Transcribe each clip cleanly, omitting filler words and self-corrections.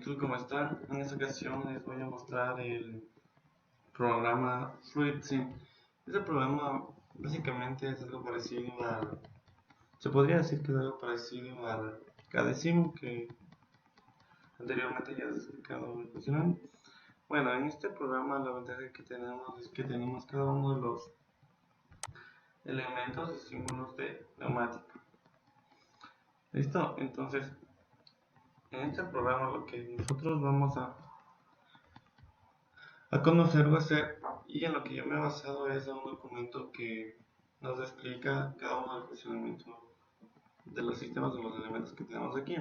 tal? ¿Cómo están? En esta ocasión les voy a mostrar el programa FluidSim. Este programa básicamente es algo parecido al... Se podría decir que es algo parecido al Cadecimu que anteriormente ya les he explicado el funcionamiento. Bueno, en este programa la ventaja que tenemos es que tenemos cada uno de los elementos y símbolos de neumática. ¿Listo? Entonces, en este programa lo que nosotros vamos a conocer va a ser, y en lo que yo me he basado es a un documento que nos explica cada uno del funcionamiento de los sistemas, de los elementos que tenemos aquí.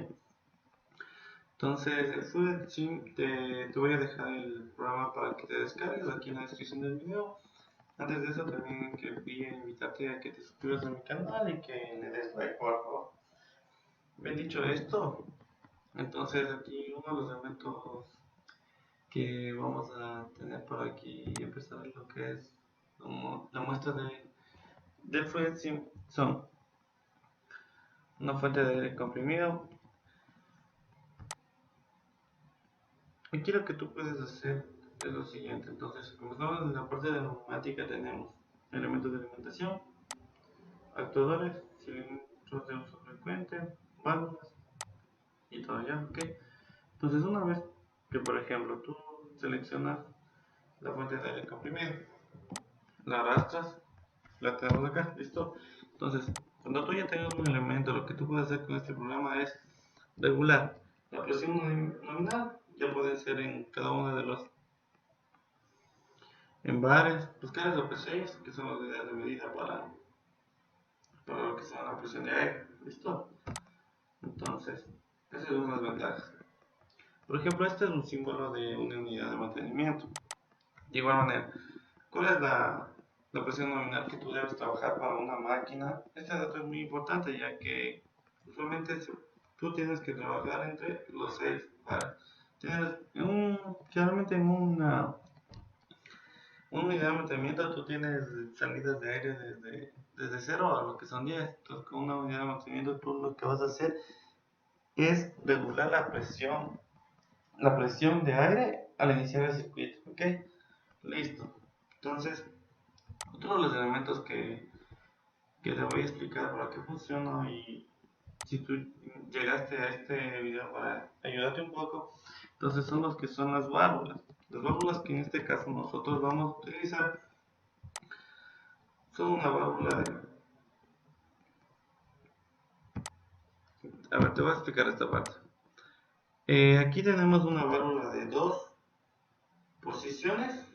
Entonces, el FluidSim te voy a dejar el programa para que te descargues aquí en la descripción del video. Antes de eso también quería invitarte a que te suscribas a mi canal y que le des like, por favor. Bien dicho esto, entonces aquí uno de los elementos que vamos a tener por aquí y empezar lo que es la muestra de FluidSim son una fuente de aire comprimido. Y quiero que tú puedes hacer es lo siguiente. Entonces, como estamos en la parte de neumática, tenemos elementos de alimentación, actuadores, cilindros de uso frecuente, válvulas y todo ya, ¿ok? Entonces, una vez que, por ejemplo, tú seleccionas la fuente de aire comprimido, la arrastras, la tenemos acá, ¿listo? Entonces, cuando tú ya tengas un elemento, lo que tú puedes hacer con este programa es regular la presión nominal. Ya puede ser en cada uno de los en bares, buscar el OP6, que son las unidades de medida para lo que sea la presión de aire, ¿listo? Entonces, esa es una de las ventajas. Por ejemplo, este es un símbolo de una unidad de mantenimiento. De igual manera, ¿cuál es la presión nominal que tú debes trabajar para una máquina? Este dato es muy importante, ya que usualmente tú tienes que trabajar entre los 6 pares. Generalmente en una unidad de mantenimiento tú tienes salidas de aire desde 0 a lo que son 10. Entonces con una unidad de mantenimiento tú lo que vas a hacer es regular la presión de aire al iniciar el circuito, ¿ok? Listo. Entonces, otro de los elementos que te voy a explicar para qué funciona, y si tú llegaste a este video para ayudarte un poco, entonces son los que son las válvulas. Las válvulas que en este caso nosotros vamos a utilizar son una válvula de... A ver, te voy a explicar esta parte. Aquí tenemos una válvula de dos posiciones.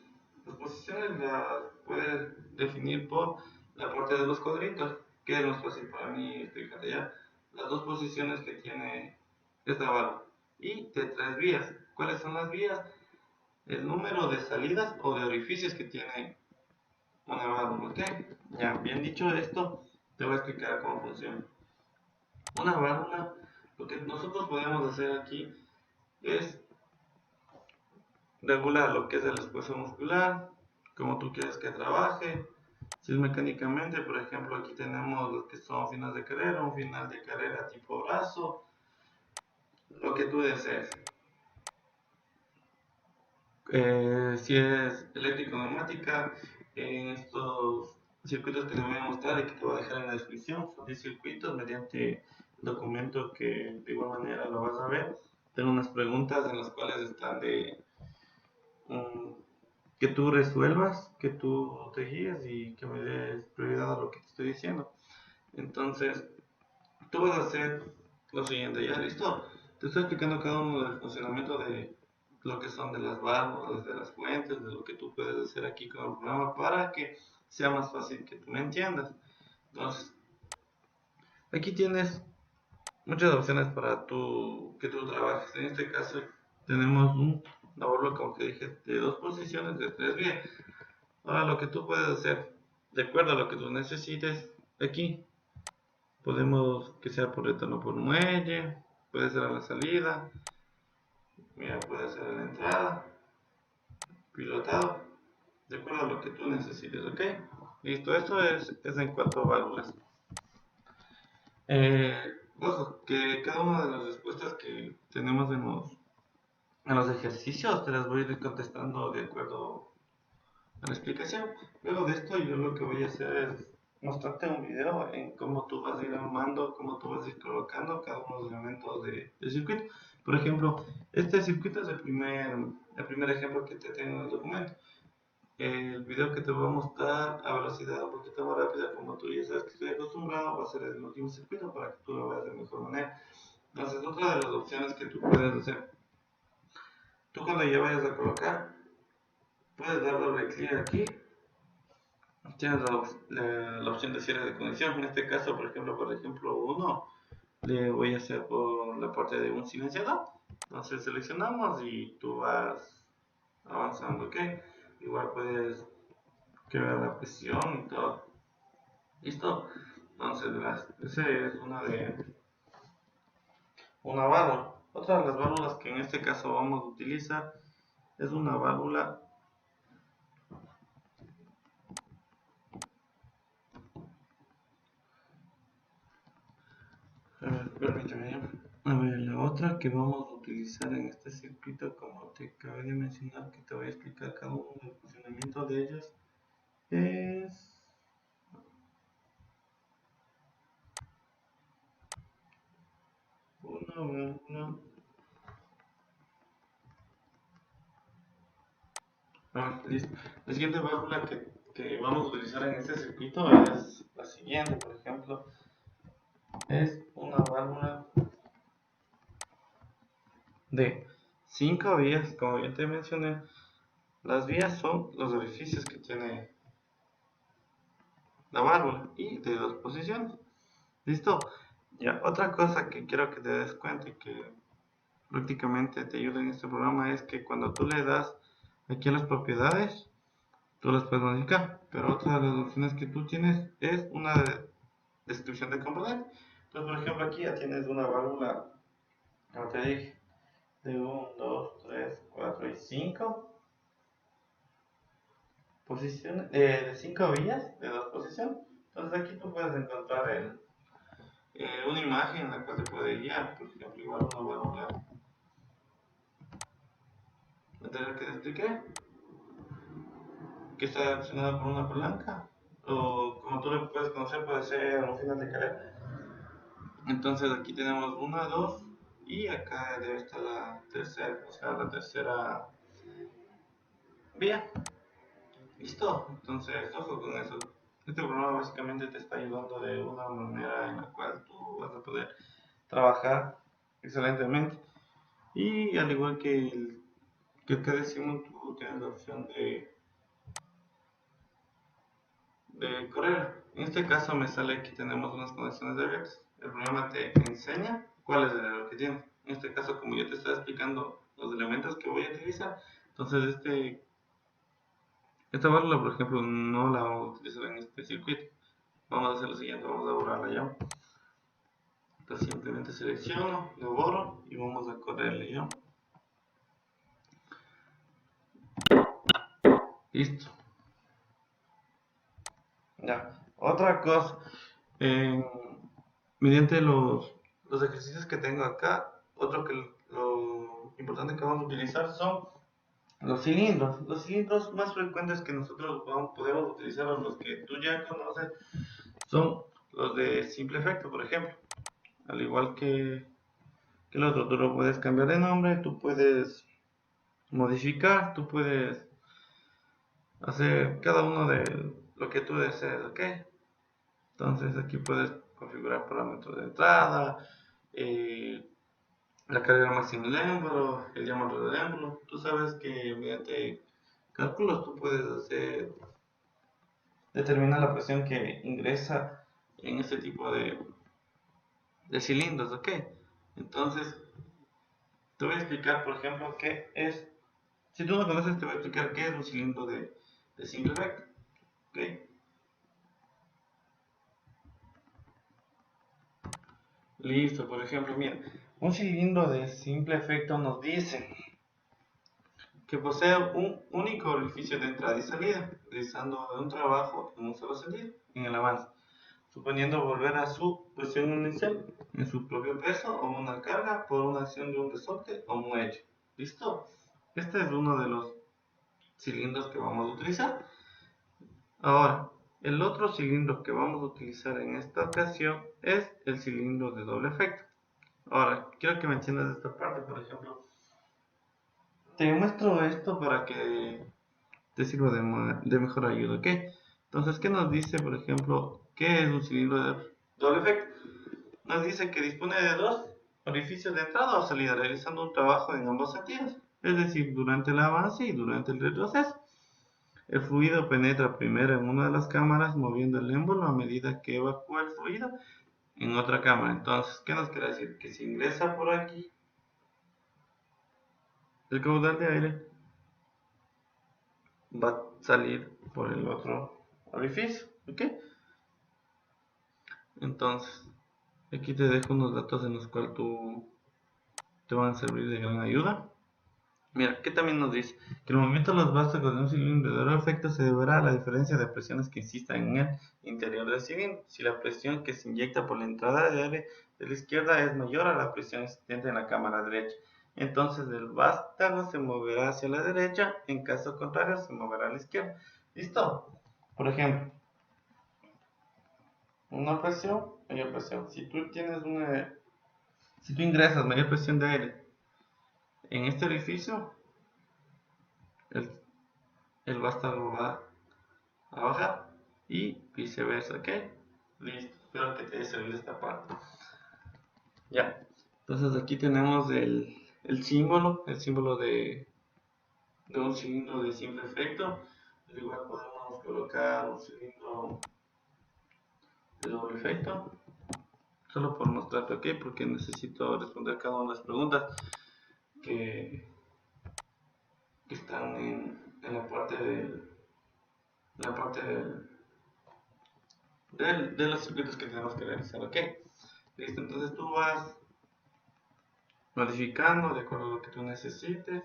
Las posiciones las puedes definir por la parte de los cuadritos, que es más fácil para mí explicarte ya. Las dos posiciones que tiene esta válvula. Y de tres vías. ¿Cuáles son las vías? El número de salidas o de orificios que tiene una válvula. ¿Ok? Ya, bien dicho esto, te voy a explicar cómo funciona. Una válvula, lo que nosotros podemos hacer aquí es regular lo que es el esfuerzo muscular, como tú quieres que trabaje. Si es mecánicamente, por ejemplo, aquí tenemos lo que son finales de carrera, un final de carrera tipo brazo, lo que tú desees. Si es eléctrico neumática, en estos circuitos que te voy a mostrar y que te voy a dejar en la descripción, son 10 circuitos mediante el documento que de igual manera lo vas a ver. Tengo unas preguntas en las cuales están de que tú resuelvas, que tú te guíes y que me des prioridad a lo que te estoy diciendo. Entonces, tú vas a hacer lo siguiente, ¿ya listo? Te estoy explicando cada uno del funcionamiento de lo que son de las válvulas, de las fuentes, de lo que tú puedes hacer aquí con el programa para que sea más fácil que tú me entiendas. Entonces, aquí tienes muchas opciones para que tú trabajes. En este caso, tenemos una válvula, como te dije, de dos posiciones, de tres vías. Ahora, lo que tú puedes hacer, de acuerdo a lo que tú necesites, aquí podemos que sea por retorno por muelle, puede ser a la salida, mira, puede ser a la entrada, pilotado, de acuerdo a lo que tú necesites, ¿ok? Listo, esto es en cuanto a válvulas. Ojo, que cada una de las respuestas que tenemos en los ejercicios te las voy a ir contestando de acuerdo a la explicación. Luego de esto yo lo que voy a hacer es mostrarte un video en cómo tú vas a ir armando, cómo tú vas a ir colocando cada uno de los elementos del circuito. Por ejemplo, este circuito es el primer ejemplo que te tengo en el documento. El video que te voy a mostrar a velocidad un poquito más rápida, como tú ya sabes que estoy acostumbrado, va a ser el último circuito para que tú lo veas de mejor manera. Entonces, otra de las opciones que tú puedes hacer, tú cuando ya vayas a colocar, puedes dar doble clic aquí, tienes la opción de cierre de conexión. En este caso, por ejemplo 1, le voy a hacer por la parte de un silenciador. Entonces seleccionamos y tú vas avanzando, ¿ok? Igual puedes crear la presión y todo. ¿Listo? Entonces, ese es una válvula. Otra de las válvulas que en este caso vamos a utilizar es una válvula. A ver, permítame. A ver, la otra que vamos a utilizar en este circuito, como te acabé de mencionar, que te voy a explicar cada uno del funcionamiento de ellas, es una válvula. Listo. La siguiente válvula que vamos a utilizar en este circuito es la siguiente, por ejemplo, es una válvula de 5 vías. Como ya te mencioné, las vías son los orificios que tiene la válvula y de 2 posiciones. ¿Listo? Ya, otra cosa que quiero que te des cuenta y que prácticamente te ayuda en este programa es que cuando tú le das aquí a las propiedades, tú las puedes modificar. Pero otra de las opciones que tú tienes es una descripción de componente. Entonces, por ejemplo, aquí ya tienes una válvula, como te dije, de 1, 2, 3, 4 y 5 posiciones, de 5 vías de 2 posiciones. Entonces aquí tú puedes encontrar una imagen en la cual te puede guiar, por ejemplo, igual una válvula anterior que te expliqué, que está accionada por una palanca, o como tú lo puedes conocer, puede ser un final de carrera. Entonces aquí tenemos una, dos, y acá debe estar la tercera, o sea, la tercera vía. ¿Listo? Entonces, ojo con eso. Este programa básicamente te está ayudando de una manera en la cual tú vas a poder trabajar excelentemente. Y al igual que acá decimos, tú tienes la opción de correr. En este caso me sale que tenemos unas conexiones de redes. El programa te enseña cuál es el error que tiene. En este caso, como yo te estaba explicando los elementos que voy a utilizar, entonces esta válvula, por ejemplo, no la vamos a utilizar en este circuito. Vamos a hacer lo siguiente, vamos a borrarla ya. Entonces simplemente selecciono, lo borro y vamos a correrle ya. Listo. Ya. Otra cosa, eh, mediante los ejercicios que tengo acá, otro que lo importante que vamos a utilizar son los cilindros. Los cilindros más frecuentes que nosotros podemos utilizar, o los que tú ya conoces, son los de simple efecto, por ejemplo. Al igual que el otro, tú lo puedes cambiar de nombre, tú puedes modificar, tú puedes hacer cada uno de lo que tú desees, ¿ok? Entonces aquí puedes configurar parámetros de entrada, eh, la carga máxima del émbolo, el diámetro del émbolo. Tú sabes que mediante cálculos tú puedes determinar la presión que ingresa en este tipo de cilindros, ¿ok? Entonces te voy a explicar, por ejemplo, qué es. Si tú no conoces, te voy a explicar qué es un cilindro de simple efecto, ¿ok? Listo, por ejemplo, mira, un cilindro de simple efecto nos dice que posee un único orificio de entrada y salida, realizando un trabajo en un solo sentido, en el avance, suponiendo volver a su posición inicial en su propio peso o una carga por una acción de un resorte o un hecho. ¿Listo? Este es uno de los cilindros que vamos a utilizar. Ahora, el otro cilindro que vamos a utilizar en esta ocasión es el cilindro de doble efecto. Ahora, quiero que me entiendas esta parte, por ejemplo. Te muestro esto para que te sirva de mejor ayuda, ¿ok? Entonces, ¿qué nos dice, por ejemplo, qué es un cilindro de doble efecto? Nos dice que dispone de dos orificios de entrada o salida, realizando un trabajo en ambos sentidos, es decir, durante el avance y durante el retroceso. El fluido penetra primero en una de las cámaras, moviendo el émbolo a medida que evacúa el fluido en otra cámara. Entonces, ¿qué nos quiere decir? Que si ingresa por aquí el caudal de aire, va a salir por el otro orificio, ¿ok? Entonces, aquí te dejo unos datos en los cuales te van a servir de gran ayuda. Mira, ¿qué también nos dice? Que el movimiento de los vástagos de un cilindro de doble efecto se deberá a la diferencia de presiones que existan en el interior del cilindro. Si la presión que se inyecta por la entrada de aire de la izquierda es mayor a la presión existente en la cámara derecha, entonces el vástago se moverá hacia la derecha, en caso contrario se moverá a la izquierda. ¿Listo? Por ejemplo, una presión, mayor presión. Si tú ingresas mayor presión de aire en este orificio, el, el vástago va a bajar y viceversa, ¿ok? Listo, espero que te haya servido esta parte. Ya, entonces aquí tenemos el símbolo de un cilindro de simple efecto. Al igual podemos colocar un cilindro de doble efecto, solo por mostrarte, ¿ok? Porque necesito responder cada una de las preguntas que, que están en la parte de los circuitos que tenemos que realizar, ¿ok? Listo, entonces tú vas modificando de acuerdo a lo que tú necesites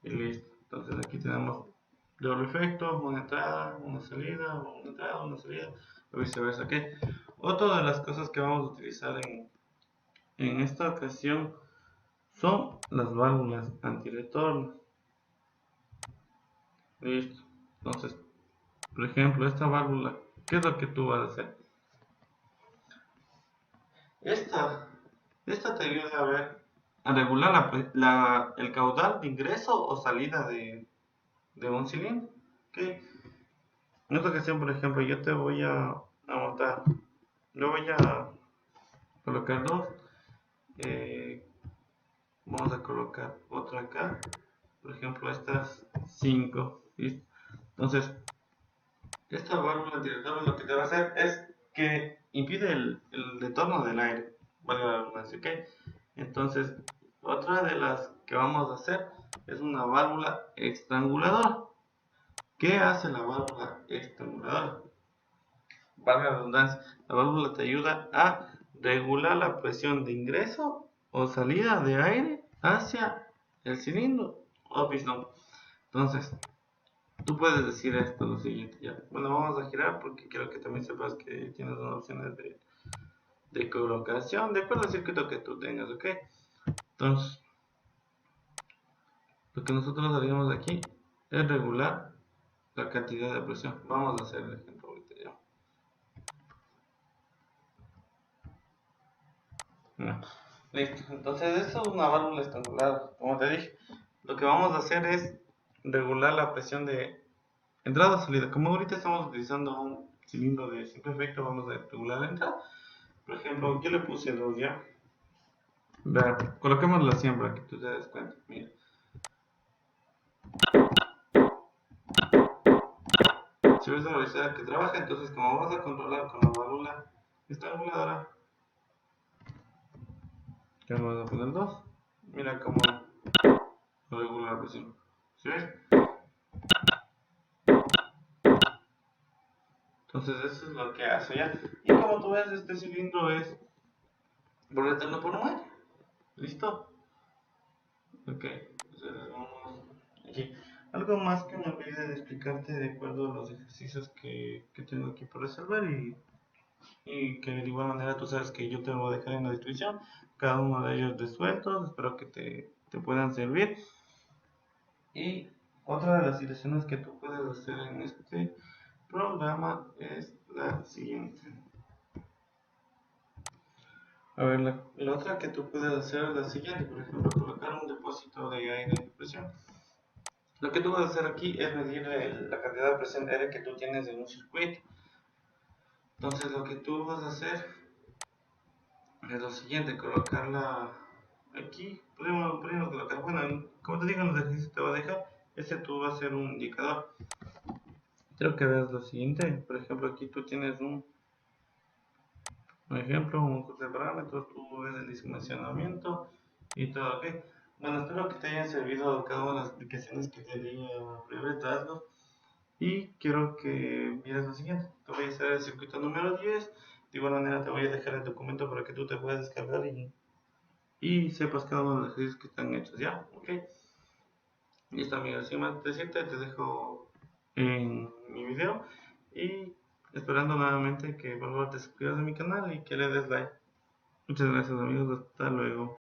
y listo. Entonces aquí tenemos doble efecto, una entrada, una salida, una entrada, una salida, o viceversa, ¿ok? Otra de las cosas que vamos a utilizar en esta ocasión son las válvulas antirretorno. Listo. Entonces, por ejemplo, esta válvula, ¿qué es lo que tú vas a hacer? Esta, esta te ayuda a regular el caudal de ingreso o salida de un cilindro. ¿Okay? En esta ocasión, por ejemplo, yo te voy a montar, yo voy a colocar dos, eh, vamos a colocar otra acá, por ejemplo, estas 5. Entonces, esta válvula antirretorno lo que te va a hacer es que impide el retorno del aire, valga la redundancia, ¿ok? Entonces, otra de las que vamos a hacer es una válvula estranguladora. ¿Qué hace la válvula estranguladora? Valga la redundancia, la válvula te ayuda a regular la presión de ingreso o salida de aire hacia el cilindro o pistón. Entonces, tú puedes decir esto, lo siguiente, ya. Bueno, vamos a girar porque quiero que también sepas que tienes unas opciones de colocación, de acuerdo al circuito que tú tengas, ¿ok? Entonces, lo que nosotros haríamos aquí es regular la cantidad de presión. Vamos a hacer el ejemplo ahorita ya. No. Listo, entonces esto es una válvula estrangular, como te dije. Lo que vamos a hacer es regular la presión de entrada o salida. Como ahorita estamos utilizando un cilindro de simple efecto, vamos a regular la entrada. Por ejemplo, yo le puse 2 ya. Vean, coloquemos la siembra que tú te des cuenta. Mira. Si ves la velocidad que trabaja, entonces como vamos a controlar con la válvula estranguladora, que vamos a poner 2. Mira cómo regula la presión. ¿Sí ves? Entonces eso es lo que hace ya. Y como tú ves, este cilindro es por retorno por un aire. ¿Listo? Ok. Entonces vamos aquí. Algo más que me olvide de explicarte de acuerdo a los ejercicios que tengo aquí por resolver y que de igual manera tú sabes que yo te lo voy a dejar en la descripción, cada uno de ellos resueltos, espero que te te puedan servir. Y otra de las situaciones que tú puedes hacer en este programa es la siguiente. A ver, la otra que tú puedes hacer es la siguiente, por ejemplo, colocar un depósito de aire de presión. Lo que tú vas a hacer aquí es medir la cantidad de presión aérea que tú tienes en un circuito. Entonces lo que tú vas a hacer es lo siguiente, colocarla aquí, podemos colocar, bueno, como te digo en los ejercicios te va a dejar, este tú va a ser un indicador. Quiero que veas lo siguiente, por ejemplo aquí tú tienes un ejemplo, un curso de parámetros, tú ves el dimensionamiento y todo, ok. Bueno, espero que te hayan servido cada una de las explicaciones que te di a breves rasgos. Y quiero que mires lo siguiente. Te voy a hacer el circuito número 10. De igual manera te voy a dejar el documento para que tú te puedas descargar y sepas cada uno de los ejercicios que están hechos. ¿Ya? ¿Ok? Listo amigos. Sin más decirte, te dejo en mi video. Y esperando nuevamente que por favor te suscribas a mi canal y que le des like. Muchas gracias amigos. Hasta luego.